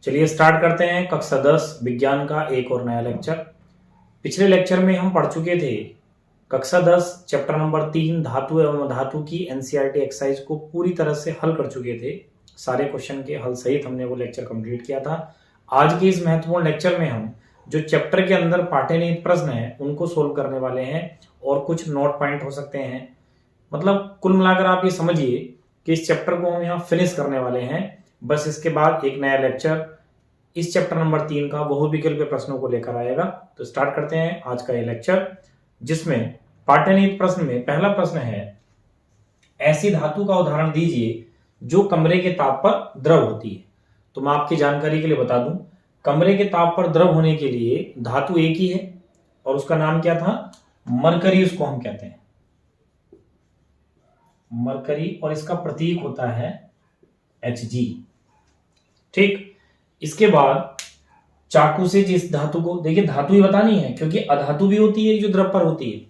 चलिए स्टार्ट करते हैं कक्षा 10 विज्ञान का एक और नया लेक्चर। पिछले लेक्चर में हम पढ़ चुके थे कक्षा 10 चैप्टर नंबर 3 धातु एवं धातु की एनसीईआरटी एक्सरसाइज को पूरी तरह से हल कर चुके थे। सारे क्वेश्चन के हल सहित हमने वो लेक्चर कंप्लीट किया था। आज के इस महत्वपूर्ण लेक्चर में हम जो चैप्टर के अंदर पाठ्यनिहित प्रश्न है उनको सोल्व करने वाले हैं और कुछ नोट पॉइंट हो सकते हैं। मतलब कुल मिलाकर आप ये समझिए कि इस चैप्टर को हम यहाँ फिनिश करने वाले हैं। बस इसके बाद एक नया लेक्चर इस चैप्टर नंबर 3 का बहुविकल्पीय प्रश्नों को लेकर आएगा। तो स्टार्ट करते हैं आज का ये लेक्चर, जिसमें पाठ्यनिहित प्रश्न में पहला प्रश्न है, ऐसी धातु का उदाहरण दीजिए जो कमरे के ताप पर द्रव होती है। तो मैं आपकी जानकारी के लिए बता दूं, कमरे के ताप पर द्रव होने के लिए धातु एक ही है और उसका नाम क्या था, मरकरी उसको हम कहते हैं, मरकरी, और इसका प्रतीक होता है Hg। ठीक, इसके बाद चाकू से जिस धातु को, देखिए धातु ही बतानी है क्योंकि अधातु भी होती है जो द्रव पर होती है,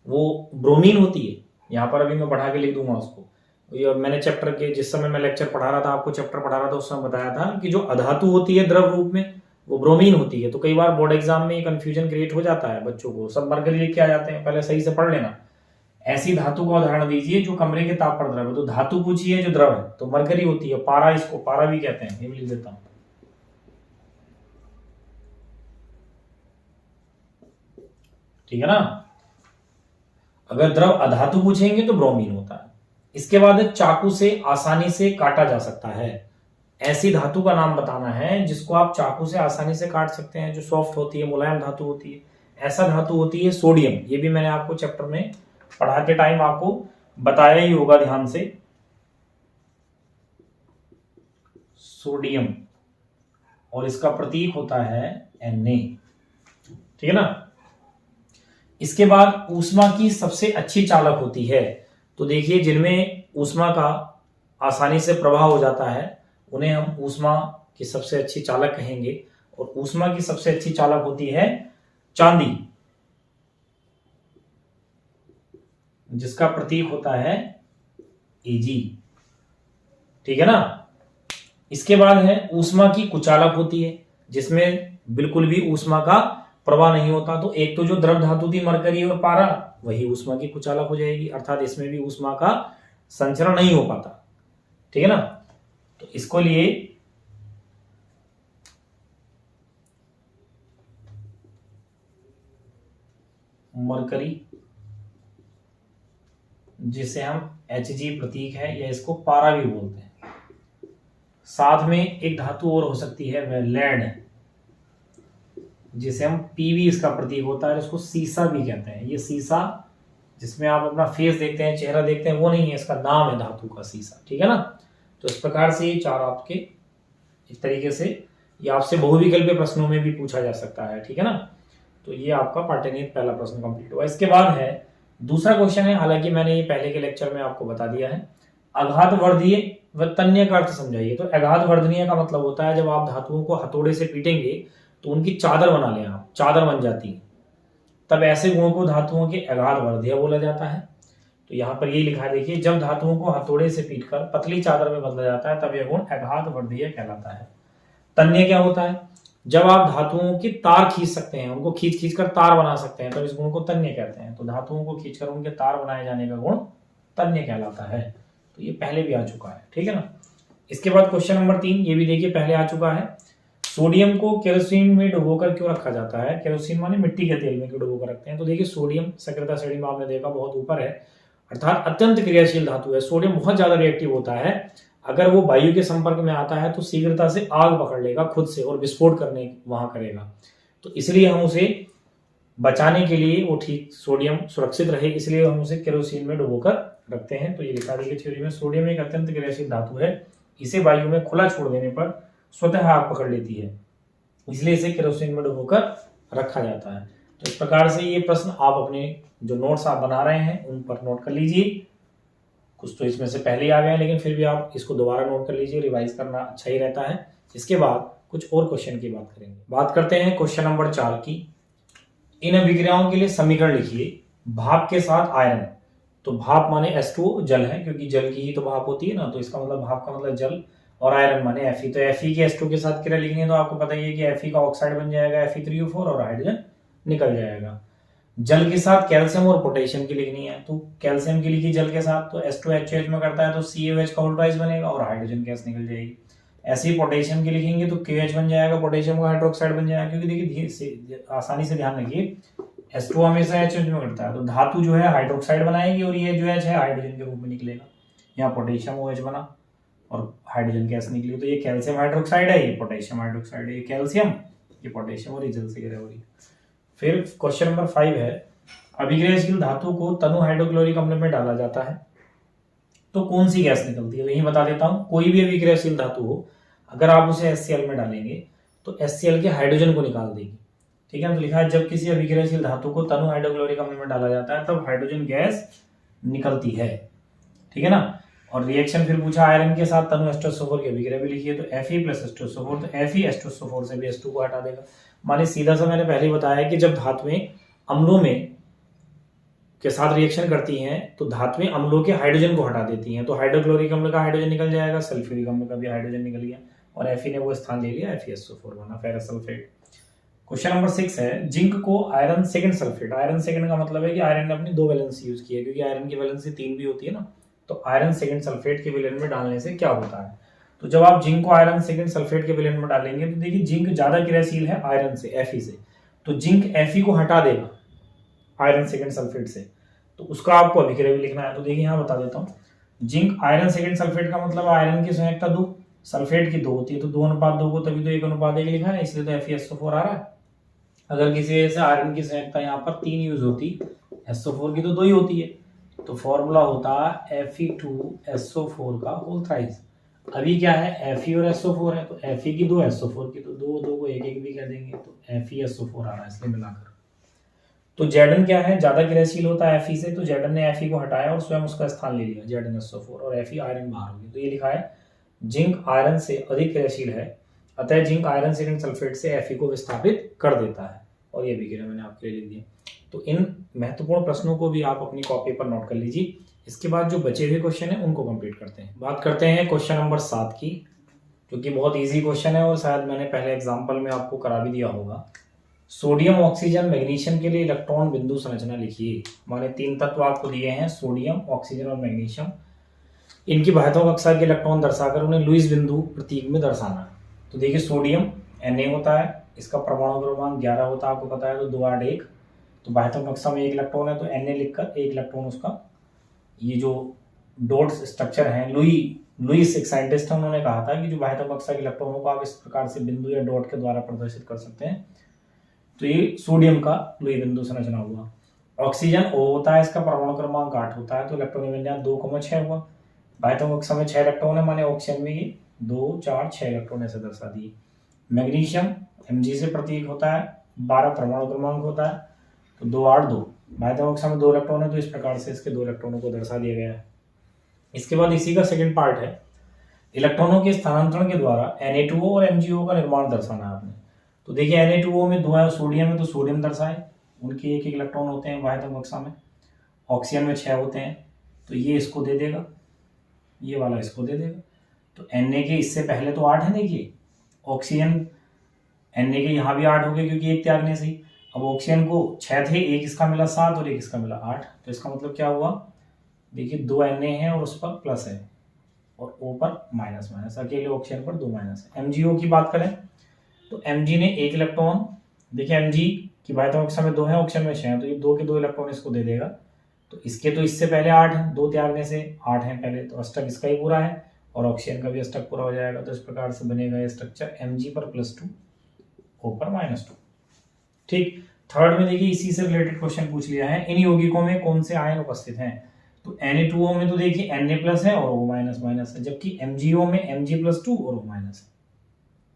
वो ब्रोमीन होती है। यहां पर अभी मैं बढ़ा के लिख दूंगा उसको। ये मैंने चैप्टर के जिस समय मैं लेक्चर पढ़ा रहा था, आपको चैप्टर पढ़ा रहा था, उस समय बताया था कि जो अधातु होती है द्रव रूप में वो ब्रोमीन होती है। तो कई बार बोर्ड एग्जाम में कंफ्यूजन क्रिएट हो जाता है बच्चों को, सब मरकरी लिख के आ जाते हैं, पहले सही से पढ़ लेना। ऐसी धातु का उदाहरण दीजिए जो कमरे के ताप पर द्रव है। तो धातु पूछी है जो द्रव है तो मरकरी होती है, पारा, इसको पारा भी कहते हैं, ये भी लिख देता हूं। ठीक है ना। अगर द्रव अधातु पूछेंगे तो ब्रोमीन होता है। इसके बाद चाकू से आसानी से काटा जा सकता है। ऐसी धातु का नाम बताना है जिसको आप चाकू से आसानी से काट सकते हैं, जो सॉफ्ट होती है, मुलायम धातु होती है। ऐसा धातु होती है सोडियम। ये भी मैंने आपको चैप्टर में पढ़ाते टाइम आपको बताया ही होगा ध्यान से। सोडियम, और इसका प्रतीक होता है Na। ठीक है ना। इसके बाद ऊष्मा की सबसे अच्छी चालक होती है। तो देखिए जिनमें ऊष्मा का आसानी से प्रवाह हो जाता है उन्हें हम ऊष्मा की सबसे अच्छी चालक कहेंगे। और ऊष्मा की सबसे अच्छी चालक होती है चांदी, जिसका प्रतीक होता है Ag। ठीक है ना। इसके बाद है ऊष्मा की कुचालक होती है, जिसमें बिल्कुल भी ऊष्मा का प्रवाह नहीं होता। तो एक तो जो द्रव धातु थी मरकरी और पारा, वही ऊष्मा की कुचालक हो जाएगी, अर्थात इसमें भी ऊष्मा का संचरण नहीं हो पाता। ठीक है ना। तो इसको लिए मरकरी, जिसे हम Hg प्रतीक है, या इसको पारा भी बोलते हैं। साथ में एक धातु और हो सकती है वह लेड, जिसे हम Pb इसका प्रतीक होता है, इसको सीसा भी कहते हैं। ये सीसा जिसमें आप अपना फेस देखते हैं, चेहरा देखते हैं, वो नहीं है, इसका नाम है धातु का सीसा। ठीक है ना। तो इस प्रकार से ये चार आपके इस तरीके से ये आपसे बहुविकल्पीय प्रश्नों में भी पूछा जा सकता है। ठीक है ना। तो ये आपका पाठ्यनिहित पहला प्रश्न कंप्लीट हुआ। इसके बाद है दूसरा क्वेश्चन है, हालांकि मैंने ये पहले के लेक्चर में आपको बता दिया है। आघात वर्धीय व तन्य का अर्थ समझाइए। तो आघात वर्धनीय का मतलब होता है जब आप धातुओं को हथौड़े से पीटेंगे तो उनकी चादर बना लें आप, चादर बन जाती है, तब ऐसे गुणों को धातुओं के आघात वर्धीय बोला जाता है। तो यहाँ पर ये लिखा है, देखिए, जब धातुओं को हथौड़े से पीटकर पतली चादर में बदला जाता है तब यह गुण आघात वर्धीय कहलाता है। तन्य क्या होता है, जब आप धातुओं की तार खींच सकते हैं, उनको खींच खींच कर तार बना सकते हैं, तब इस गुण को तन्य कहते हैं। तो धातुओं को खींचकर उनके तार बनाए जाने का गुण तन्य कहलाता है। तो ये पहले भी आ चुका है। ठीक है ना। इसके बाद क्वेश्चन नंबर 3, ये भी देखिए पहले आ चुका है। सोडियम को केरोसिन में डुबोकर क्यों रखा जाता है। केरोसिन माने मिट्टी के तेल में क्यों डुबोकर रखते हैं। तो देखिए सोडियम सक्रियता श्रेणी में आपने देखा बहुत ऊपर है, अर्थात अत्यंत क्रियाशील धातु है। सोडियम बहुत ज्यादा रिएक्टिव होता है। अगर वो वायु के संपर्क में आता है तो शीघ्रता से आग पकड़ लेगा खुद से और विस्फोट करने वहां करेगा। तो इसलिए हम उसे बचाने के लिए, वो ठीक सोडियम सुरक्षित रहे, इसलिए हम उसे केरोसिन में डुबोकर रखते हैं। तो ये लिखा देखिए थ्योरी में, सोडियम एक अत्यंत क्रियाशील धातु है, इसे वायु में खुला छोड़ देने पर स्वतः आग पकड़ लेती है, इसलिए इसे केरोसिन में डुबोकर रखा जाता है। तो इस प्रकार से ये प्रश्न आप अपने जो नोट्स आप बना रहे हैं उन पर नोट कर लीजिए। कुछ तो इसमें से पहले ही आ गए हैं, लेकिन फिर भी आप इसको दोबारा नोट कर लीजिए, रिवाइज करना अच्छा ही रहता है। इसके बाद कुछ और क्वेश्चन की बात करेंगे। बात करते हैं क्वेश्चन नंबर 4 की। इन अभिक्रियाओं के लिए समीकरण लिखिए। भाप के साथ आयरन, तो भाप माने H2O, जल है, क्योंकि जल की ही तो भाप होती है ना, तो इसका मतलब भाप का मतलब जल। और आयरन माने Fe। तो Fe की H2 के साथ क्रिया लिखनी है तो आपको पता ही है कि Fe का ऑक्साइड बन जाएगा Fe3O4 और हाइड्रोजन निकल जाएगा। जल के साथ कैल्शियम और पोटेशियम की लिखनी है तो कैल्शियम की लिखी जल के साथ तो H2HOH में करता है तो CaOH का उल्टा बनेगा और हाइड्रोजन गैस निकल जाएगी। ऐसे ही पोटेशियम की लिखेंगे तो KH बन जाएगा, पोटेशियम का हाइड्रोक्साइड बन जाएगा। क्योंकि देखिए आसानी से ध्यान रखिए H2 हमेशा HOH में करता है तो धातु जो है हाइड्रोक्साइड बनाएगी और ये जो H है हाइड्रोजन के रूप में निकलेगा। यहाँ पोटेशियम OH बना और हाइड्रोजन गैस निकली तो ये कैल्शियम हाइड्रोक्साइड है, ये पोटेशियम हाइड्रोक्साइड है, ये कैल्शियम, ये पोटेशियम और ये जल से घिरा हुआ है। फिर क्वेश्चन नंबर 5 है, अभिक्रियाशील धातु को तनु हाइड्रोक्लोरिक अम्ल में डाला जाता है तो कौन सी गैस निकलती है? तो यही बता देता हूं, कोई भी अभिक्रियाशील धातु हो अगर आप उसे HCl में डालेंगे तो HCl के हाइड्रोजन को निकाल देगी। ठीक है, तो लिखा है जब किसी अभिक्रियाशील धातु को तनु हाइड्रोक्लोरिक अम्ल में डाला जाता है तब हाइड्रोजन गैस निकलती है। ठीक है ना। और रिएक्शन फिर पूछा आयरन के साथ तनु H2SO4 की अभिक्रिया भी लिखी है तो Fe + H2SO4 तो Fe H2SO4 से भी H2 को हटा देगा। माने सीधा सा मैंने पहले ही बताया कि जब धातुएं अम्लों में के साथ रिएक्शन करती हैं तो धातुएं अम्लों के हाइड्रोजन को हटा देती हैं तो हाइड्रोक्लोरिक अम्ल का हाइड्रोजन निकल जाएगा, सल्फ्यूरिक अम्ल का भी हाइड्रोजन निकल गया और Fe ने वो स्थान ले लिया, FeSO4 बना फेरस सल्फेट। क्वेश्चन नंबर 6 है, जिंक को iron second sulphate, iron second का मतलब है कि आयरन ने अपनी 2 वैलेंसी यूज की है क्योंकि आयरन की वैलेंसी 3 भी होती है ना। तो आयरन सेकंड सल्फेट के विलयन में डालने से क्या होता है? तो जब आप जिंक को आयरन सेकंड सल्फेट के विलयन में डालेंगे तो देखिए जिंक ज्यादा क्रियाशील है आयरन से, Fe से, तो जिंक Fe को हटा देगा आयरन सेकंड सल्फेट से, तो उसका आपको अभिक्रिया भी लिखना है। तो देखिए यहाँ बता देता हूँ, जिंक आयरन सेकंड सल्फेट का मतलब आयरन की संयोजकता 2, सल्फेट की 2 होती है तो 2:2 को तभी तो 1:1 लिखा है, इसलिए तो FeSO4 आ रहा है। अगर किसी वजह से आयरन की संयोजकता यहाँ पर 3 यूज होती, SO4 की तो 2 ही होती है, तो फॉर्मूला होता है Fe2SO4 का होल थ्राइस। अभी क्या है, Fe और SO4 है तो Fe की 2, SO4 की तो 2 को 1 भी कह देंगे तो FeSO4 आ रहा है इसलिए मिलाकर। तो Zn क्या है, ज्यादा क्रियाशील होता है Fe से, तो Zn ने Fe को हटाया और स्वयं उसका स्थान ले लिया ZnSO4 और Fe आयरन बाहर हो गया। तो ये लिखा है जिंक आयरन से अधिक क्रियाशील है, अतः जिंक आयरन सेकंड सल्फेट से Fe को विस्थापित कर देता है और ये भी मैंने आपके लिए लिख दिया। तो इन महत्वपूर्ण प्रश्नों को भी आप अपनी कॉपी पर नोट कर लीजिए। इसके बाद जो बचे हुए क्वेश्चन है उनको कंप्लीट करते हैं। बात करते हैं क्वेश्चन नंबर 7 की, जो कि बहुत इजी क्वेश्चन है और शायद मैंने पहले एग्जांपल में आपको करा भी दिया होगा। सोडियम, ऑक्सीजन, मैग्नीशियम के लिए इलेक्ट्रॉन बिंदु संरचना लिखिए। माने 3 तत्व आपको दिए हैं, सोडियम, ऑक्सीजन और मैग्नीशियम। इनकी बाह्यतम कक्षा के इलेक्ट्रॉन दर्शाकर उन्हें लुईस बिंदु प्रतीक में दर्शाना है। तो देखिए सोडियम Na होता है, इसका परमाणु क्रमांक 11 होता है, आपको पता है, तो 2 8 1, तो बाह्यतम कक्षा में 1 इलेक्ट्रॉन है तो Na लिखकर 1 इलेक्ट्रॉन उसका, ये जो डॉट स्ट्रक्चर है, लुईस एक साइंटिस्ट है, उन्होंने कहा था कि जो बाह्यतम कक्षा के इलेक्ट्रॉनों को आप इस प्रकार से बिंदु या डॉट के द्वारा प्रदर्शित कर सकते हैं। तो ये सोडियम का लुईस बिंदु संरचना हुआ। ऑक्सीजन O होता है, इसका परमाणु क्रमांक 8 होता है तो इलेक्ट्रॉन विन्यास 2,6 हुआ। बाह्यतम कक्षा में 6 इलेक्ट्रॉन है, माने ऑक्सीजन में ये 2 4 6 इलेक्ट्रॉन ऐसे दर्शा दिए। मैग्नीशियम Mg से प्रतीक होता है, 12 परमाणु क्रमांक होता है तो 2 8 2, बाह्यतम कक्षा में 2 इलेक्ट्रॉन है तो इस प्रकार से इसके 2 इलेक्ट्रॉनों को दर्शा दिया गया है। इसके बाद इसी का सेकंड पार्ट है, इलेक्ट्रॉनों के स्थानांतरण के द्वारा Na2O और MgO का निर्माण दर्शाना है आपने। तो देखिए Na2O में 2 है, सोडियम है तो सोडियम दर्शाए, उनके 1 1 इलेक्ट्रॉन होते हैं बाह्यतम कक्षा में। ऑक्सीजन में 6 होते हैं तो ये इसको दे देगा, ये वाला इसको दे देगा। तो Na के इससे पहले तो 8 है, देखिए ऑक्सीजन Na के यहाँ भी 8 हो गए क्योंकि 1 त्यागने से। अब ऑक्सीजन को 6 थे, 1 इसका मिला 7 और 1 इसका मिला 8, तो इसका मतलब क्या हुआ, देखिए 2 Na है और उस पर प्लस है और O पर माइनस माइनस, अकेले ऑक्सीजन पर 2 माइनस है। MgO की बात करें तो Mg ने 1 इलेक्ट्रॉन, देखिए Mg की बाह्यतम कक्षा में 2 है, ऑक्सीजन में 6 है तो ये 2 के 2 इलेक्ट्रॉन इसको दे देगा। तो इसके तो इससे पहले 8 है, 2 त्यागने से 8 है पहले, तो अष्टक इसका ही पूरा है और ऑक्सीजन का भी अष्टक पूरा हो जाएगा। तो इस प्रकार से बनेगा ये स्ट्रक्चर Mg पर +2 O पर -2। ठीक, थर्ड में देखिए इसी से रिलेटेड क्वेश्चन पूछ लिया है, इन यौगिकों में कौन से आयन उपस्थित हैं? तो Na2O में तो देखिए Na+ है और O-, है, जबकि MgO में Mg+2 और O- है।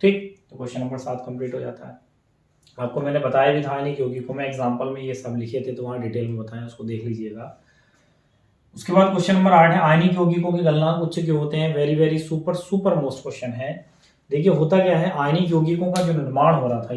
ठीक, तो क्वेश्चन नंबर 7 कंप्लीट हो जाता है। आपको मैंने बताया भी था आयनिक यौगिकों में, एग्जांपल में ये सब लिखे थे तो वहाँ डिटेल में बताया, उसको देख लीजिएगा। उसके बाद क्वेश्चन नंबर 8 है, आयनिक यौगिकों के गलनांक उच्च क्यों होते हैं? Very very super most question है। देखिए होता क्या है, आयनिक यौगिकों का जो निर्माण हो रहा था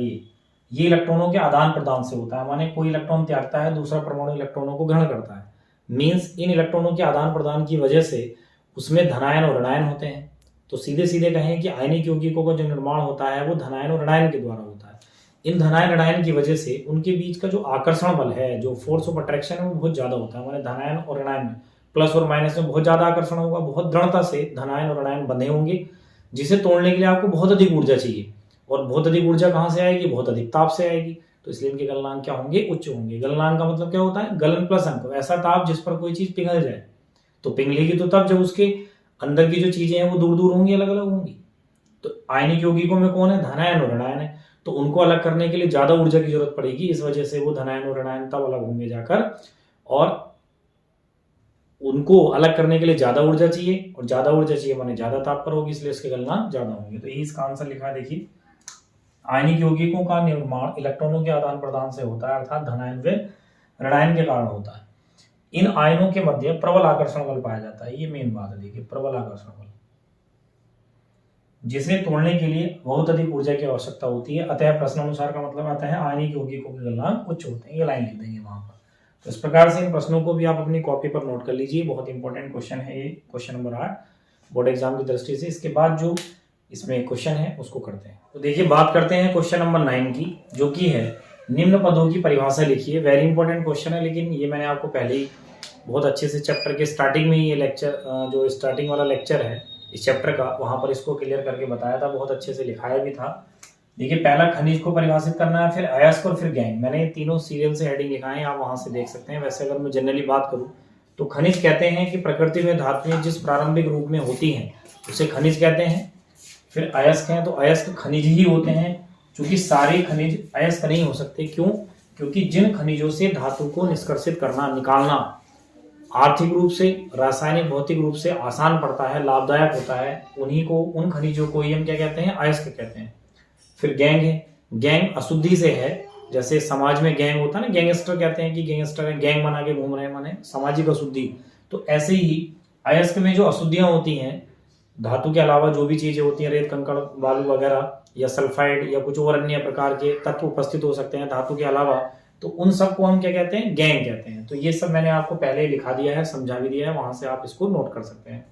ये इलेक्ट्रॉनों के आदान प्रदान से होता है। माने कोई इलेक्ट्रॉन त्यागता है, दूसरा परमाणु इलेक्ट्रॉनों को ग्रहण करता है। मीन्स इन इलेक्ट्रॉनों के आदान प्रदान की वजह से उसमें धनायन और ऋणायन होते हैं। तो सीधे सीधे कहें कि आयनिक यौगिकों का जो निर्माण होता है वो धनायन और ऋणायन के द्वारा होता है। इन धनायन ऋणायन की वजह से उनके बीच का जो आकर्षण बल है, जो फोर्स ऑफ अट्रैक्शन है, वो बहुत ज्यादा होता है। माने धनायन और ऋणायन में प्लस और माइनस में बहुत ज्यादा आकर्षण होगा, बहुत दृढ़ता से धनायन और ऋणायन बंधे होंगे, जिसे तोड़ने के लिए आपको बहुत अधिक ऊर्जा चाहिए। और बहुत अधिक ऊर्जा कहां से आएगी? बहुत अधिक ताप से आएगी। तो इसलिए इनके गलनांक क्या होंगे? उच्च होंगे। गलनांक का मतलब क्या होता है? गलन प्लस अंक, ऐसा ताप जिस पर कोई चीज पिघल जाए। तो पिघलेगी तो तब जब उसके अंदर की जो चीजें हैं वो दूर दूर होंगी, अलग अलग होंगी। तो आयनिक यौगिकों में कौन है? धनायन और ऋणायन है। तो उनको अलग करने के लिए ज्यादा ऊर्जा की जरूरत पड़ेगी, इस वजह से वो धनायन और ऋणायन तब अलग होंगे जाकर, और उनको अलग करने के लिए ज्यादा ऊर्जा चाहिए, और ज्यादा ऊर्जा चाहिए माने ज्यादा ताप पर होगी, इसलिए इसके गलनांक ज्यादा होंगे। तो यही इसका आंसर लिखा है। देखिए, आयनिक यौगिकों का निर्माण इलेक्ट्रॉनों के आदान प्रदान से होता है, अर्थात धनायन व ऋणायन के कारण होता है। इन आयनों के मध्य प्रबल आकर्षण बल पाया जाता है। ये मेन बात है। देखिए, प्रबल आकर्षण बल, जिसे तोड़ने के लिए बहुत अधिक ऊर्जा की आवश्यकता होती है। अतः प्रश्नानुसार का मतलब आता है आयनिक यौगिकों के गलनांक उच्च होते हैं। ये लाइन लिख देंगे वहां पर। तो इस प्रकार से इन प्रश्नों को भी आप अपनी कॉपी पर नोट कर लीजिए। बहुत इंपॉर्टेंट क्वेश्चन है ये, क्वेश्चन नंबर 8 बोर्ड एग्जाम की दृष्टि से। इसके बाद जो इसमें क्वेश्चन है उसको करते हैं। तो देखिए, बात करते हैं क्वेश्चन नंबर 9 की, जो कि है निम्न पदों की परिभाषा लिखिए। वेरी इंपॉर्टेंट क्वेश्चन है, लेकिन ये मैंने आपको पहले ही बहुत अच्छे से चैप्टर के स्टार्टिंग में ये लेक्चर, जो स्टार्टिंग वाला लेक्चर है इस चैप्टर का, वहां पर इसको क्लियर करके बताया था, बहुत अच्छे से लिखाया भी था। देखिए, पहला खनिज को परिभाषित करना है, फिर अयस्क और फिर गैंग। मैंने तीनों सीरियल से हेडिंग लिखाए हैं, आप वहां से देख सकते हैं। वैसे अगर मैं जनरली बात करूं तो खनिज कहते हैं कि प्रकृति में धातुएं जिस प्रारंभिक रूप में होती हैं उसे खनिज कहते हैं। फिर अयस्क हैं, तो अयस्क खनिज ही होते हैं, क्योंकि सारे खनिज अयस्क नहीं हो सकते। क्यों? क्योंकि जिन खनिजों से धातु को निष्कर्षित करना, निकालना आर्थिक रूप से, रासायनिक भौतिक रूप से आसान पड़ता है, लाभदायक होता है, उन्हीं को, उन खनिजों को ही हम क्या कहते हैं? अयस्क कहते हैं। फिर गैंग है। गैंग अशुद्धि से है, जैसे समाज में गैंग होता है ना, गैंगस्टर कहते हैं कि गैंगस्टर है, गैंग बना के घूम रहे हैं, माने सामाजिक अशुद्धि। तो ऐसे ही अयस्क में जो अशुद्धियां होती हैं, धातु के अलावा जो भी चीजें होती हैं, रेत कंकड़ बालू वगैरह, या सल्फाइड या कुछ और अन्य प्रकार के तत्व उपस्थित हो सकते हैं धातु के अलावा, तो उन सब को हम क्या कहते हैं? गैंग कहते हैं। तो ये सब मैंने आपको पहले लिखा दिया है, समझा भी दिया है, वहां से आप इसको नोट कर सकते हैं।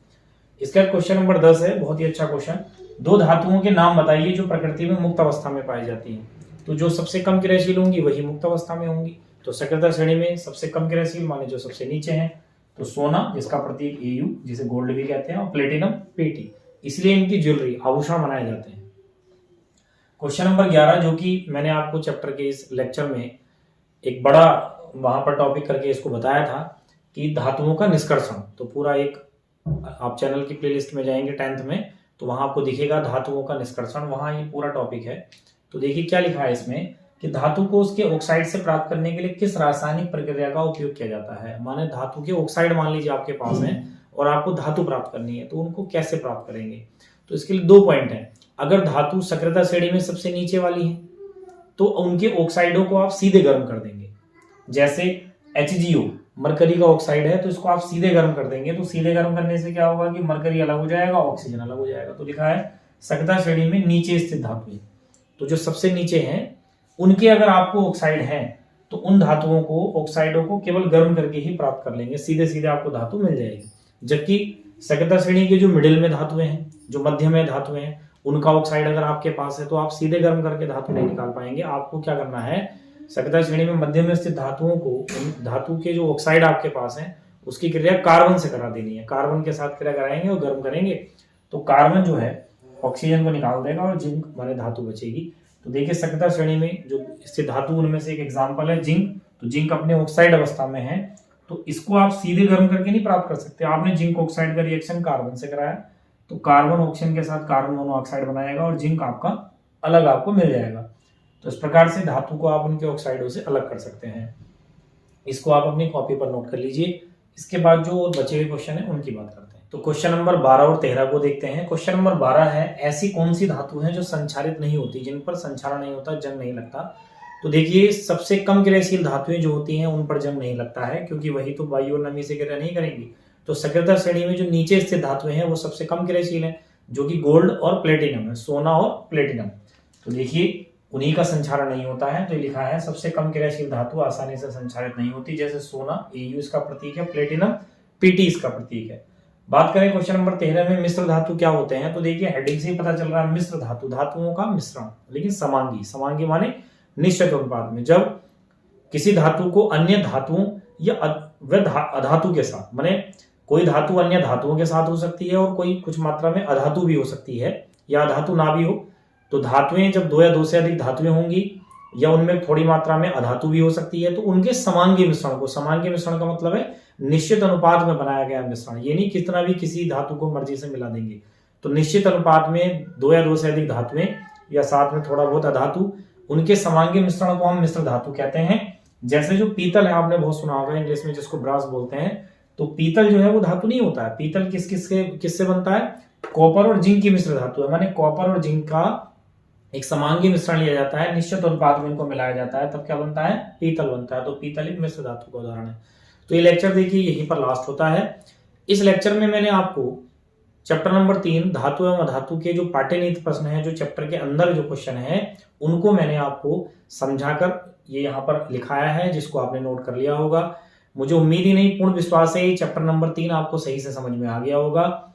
इसके बाद क्वेश्चन नंबर 10 है, बहुत ही अच्छा क्वेश्चन। दो धातुओं के नाम बताइए जो प्रकृति में मुक्त अवस्था में पाई जाती हैं। तो जो सबसे कम क्रियाशील होंगी वही मुक्त अवस्था में होंगी। तो सक्रियता श्रेणी में सबसे कम क्रियाशील माने जो सबसे नीचे हैं, तो सोना जिसका प्रतीक Au, जिसे गोल्ड भी कहते हैं, और प्लेटिनम Pt, इसलिए इनकी ज्वेलरी, आभूषण बनाए जाते हैं। क्वेश्चन नंबर 11, जो कि मैंने आपको चैप्टर के इस लेक्चर में एक बड़ा वहां पर टॉपिक करके इसको बताया था कि धातुओं का निष्कर्षण। तो पूरा एक, आप चैनल की प्लेलिस्ट में जाएंगे 10th में, तो वहां आपको दिखेगा धातुओं का निष्कर्षण, वहां ये पूरा टॉपिक है। तो देखिए क्या लिखा है इसमें कि धातु को उसके ऑक्साइड से प्राप्त करने के लिए किस रासायनिक प्रक्रिया का उपयोग किया जाता है। माने धातु के ऑक्साइड मान लीजिए आपके पास है और आपको धातु प्राप्त करनी है, तो उनको कैसे प्राप्त करेंगे? तो इसके लिए 2 पॉइंट है। अगर धातु सक्रियता श्रेणी में सबसे नीचे वाली है तो उनके ऑक्साइडों को आप सीधे गर्म कर देंगे। जैसे HgO मरकरी का ऑक्साइड है, तो इसको आप सीधे गर्म कर देंगे। तो सीधे गर्म करने से क्या होगा कि मरकरी अलग हो जाएगा, ऑक्सीजन अलग हो जाएगा। तो लिखा है सक्रियता श्रेणी में नीचे स्थित धातु, तो जो सबसे नीचे हैं उनके अगर आपको ऑक्साइड हैं तो उन धातुओं को, ऑक्साइडों को केवल गर्म करके ही प्राप्त कर लेंगे, सीधे सीधे आपको धातु मिल जाएगी। जबकि सक्रियता श्रेणी के जो मिडिल में धातुएं हैं, जो मध्य में धातुएं हैं, उनका ऑक्साइड अगर आपके पास है तो आप सीधे गर्म करके धातु नहीं निकाल पाएंगे। आपको क्या करना है? सक्रियता श्रेणी में मध्य में स्थित धातुओं को, धातु के जो ऑक्साइड आपके पास है उसकी क्रिया कार्बन से करा देनी है। कार्बन के साथ क्रिया कराएंगे और गर्म करेंगे, तो कार्बन जो है ऑक्सीजन को निकाल देगा और जिंक माने धातु बचेगी। तो देखिए सक्रियता श्रेणी में जो स्थित धातु, उनमें से एक एग्जांपल है जिंक। तो जिंक अपने ऑक्साइड अवस्था में है, तो इसको आप सीधे गर्म करके नहीं प्राप्त कर सकते। आपने जिंक ऑक्साइड का रिएक्शन कार्बन से कराया, तो कार्बन ऑक्सीजन के साथ कार्बन मोनोऑक्साइड बनाएगा और जिंक आपका अलग आपको मिल जाएगा। तो इस प्रकार से धातु को आप उनके ऑक्साइडों से अलग कर सकते हैं। इसको आप अपनी कॉपी पर नोट कर लीजिए। इसके बाद जो और बचे हुए क्वेश्चन है उनकी बात करते हैं। तो क्वेश्चन नंबर 12 और 13 को देखते हैं। क्वेश्चन नंबर 12 है, ऐसी कौन सी धातु है जो संक्षारित नहीं होती, जिन पर संक्षारण नहीं होता, जंग नहीं लगता। तो देखिए सबसे कम क्रियाशील धातुएं जो होती हैं उन पर जंग नहीं लगता है, क्योंकि वही तो वायु और नमी से क्रिया नहीं करेंगी। तो सक्रियता श्रेणी में जो नीचे स्थित धातुएं हैं वो सबसे कम क्रियाशील है, जो कि गोल्ड और प्लेटिनम है, सोना और प्लेटिनम। तो देखिए उन्हीं का संक्षारण नहीं होता है। तो लिखा है सबसे कम क्रियाशील धातु आसानी से संक्षारित नहीं होती, जैसे सोना Au इसका प्रतीक है, प्लेटिनम Pt इसका प्रतीक है। बात करें क्वेश्चन नंबर 13 में मिश्र धातु क्या होते हैं, तो देखिए हेडिंग से ही पता चल रहा है मिश्र धातु, धातुओं का मिश्रण, लेकिन समांगी, समांगी माने निश्चित अनुपात में। जब किसी धातु को अन्य धातुओं या अधातु के साथ, माने कोई धातु अन्य धातुओं के साथ हो सकती है और कोई कुछ मात्रा में अधातु भी हो सकती है या अधातु ना भी हो, तो धातुएं जब दो या दो से अधिक धातुएं होंगी या उनमें थोड़ी मात्रा में अधातु भी हो सकती है, तो उनके समांगी मिश्रण को, समांगी मिश्रण का मतलब है निश्चित अनुपात में बनाया गया मिश्रण, ये नहीं कितना भी किसी धातु को मर्जी से मिला देंगे। तो निश्चित अनुपात में दो या दो से अधिक धातुएं या साथ में थोड़ा बहुत अधातु, उनके समांगी मिश्रण को हम मिश्र धातु कहते हैं। जैसे जो पीतल है, आपने बहुत सुना होगा इंग्लिश में जिसको ब्रास बोलते हैं, तो पीतल जो है वो धातु नहीं होता है। पीतल किससे बनता है? कॉपर और जिंक की मिश्र धातु है, माने कॉपर और जिंक का एक समांगी मिश्रण लिया जाता है, निश्चित अनुपात में इनको मिलाया जाता है, तब क्या बनता है? पीतल बनता है। तो पीतल एक मिश्र धातु का उदाहरण है। तो ये लेक्चर देखिए यहीं पर लास्ट होता है। इस लेक्चर में मैंने आपको चैप्टर नंबर 3 धातु एवं अधातु के जो पाठ्यनीति प्रश्न है, जो चैप्टर के अंदर जो क्वेश्चन है, उनको मैंने आपको समझाकर ये यहाँ पर लिखाया है, जिसको आपने नोट कर लिया होगा। मुझे उम्मीद ही नहीं, पूर्ण विश्वास है चैप्टर नंबर 3 आपको सही से समझ में आ गया होगा।